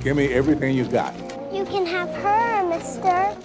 Give me everything you got. You can have her, mister.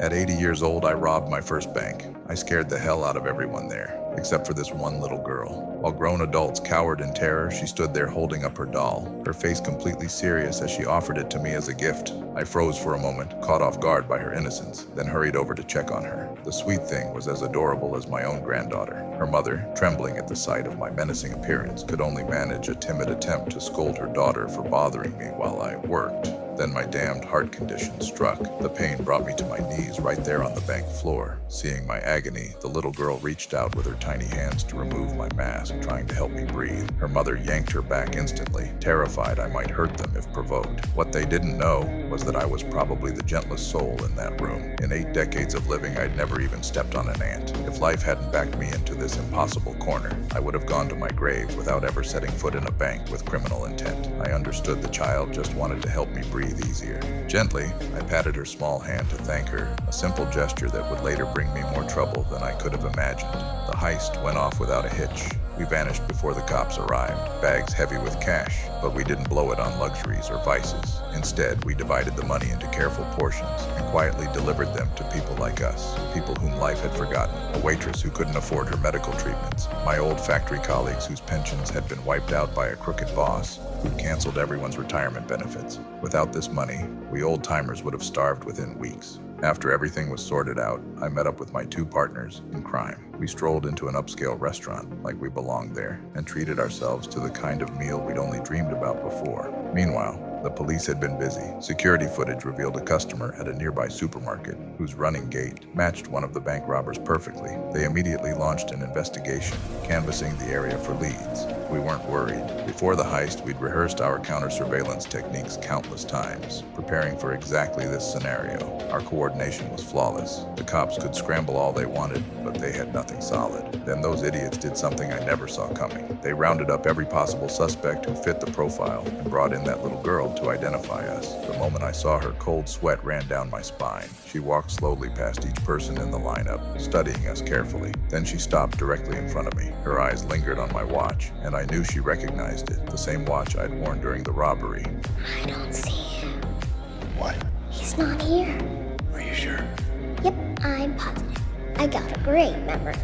At 80 years old, I robbed my first bank. I scared the hell out of everyone there, except for this one little girl. While grown adults cowered in terror, she stood there holding up her doll, her face completely serious as she offered it to me as a gift. I froze for a moment, caught off guard by her innocence, then hurried over to check on her. The sweet thing was as adorable as my own granddaughter. Her mother, trembling at the sight of my menacing appearance, could only manage a timid attempt to scold her daughter for bothering me while I worked. Then my damned heart condition struck. The pain brought me to my knees right there on the bank floor. Seeing my agony, the little girl reached out with her tiny hands to remove my mask, trying to help me breathe. Her mother yanked her back instantly, terrified I might hurt them if provoked. What they didn't know was that I was probably the gentlest soul in that room. In 8 decades of living, I'd never even stepped on an ant. If life hadn't backed me into this impossible corner, I would have gone to my grave without ever setting foot in a bank with criminal intent. I understood the child just wanted to help me breathe easier. Gently, I patted her small hand to thank her, a simple gesture that would later bring me more trouble than I could have imagined. The heist went off without a hitch. We vanished before the cops arrived, bags heavy with cash, but we didn't blow it on luxuries or vices. Instead, we divided the money into careful portions and quietly delivered them to people like us, people whom life had forgotten, a waitress who couldn't afford her medical treatments, my old factory colleagues whose pensions had been wiped out by a crooked boss who'd canceled everyone's retirement benefits. Without this money, we old-timers would have starved within weeks. After everything was sorted out, I met up with my 2 partners in crime. We strolled into an upscale restaurant like we belonged there and treated ourselves to the kind of meal we'd only dreamed about before. Meanwhile, the police had been busy. Security footage revealed a customer at a nearby supermarket whose running gait matched one of the bank robbers perfectly. They immediately launched an investigation, canvassing the area for leads. We weren't worried. Before the heist, we'd rehearsed our counter-surveillance techniques countless times, preparing for exactly this scenario. Our coordination was flawless. The cops could scramble all they wanted, but they had nothing solid. Then those idiots did something I never saw coming. They rounded up every possible suspect who fit the profile and brought in that little girl to identify us. The moment I saw her, cold sweat ran down my spine. She walked slowly past each person in the lineup, studying us carefully. Then she stopped directly in front of me. Her eyes lingered on my watch, and I knew she recognized it, the same watch I'd worn during the robbery. I don't see him. What? He's not here. Are you sure? Yep, I'm positive. I got a great memory.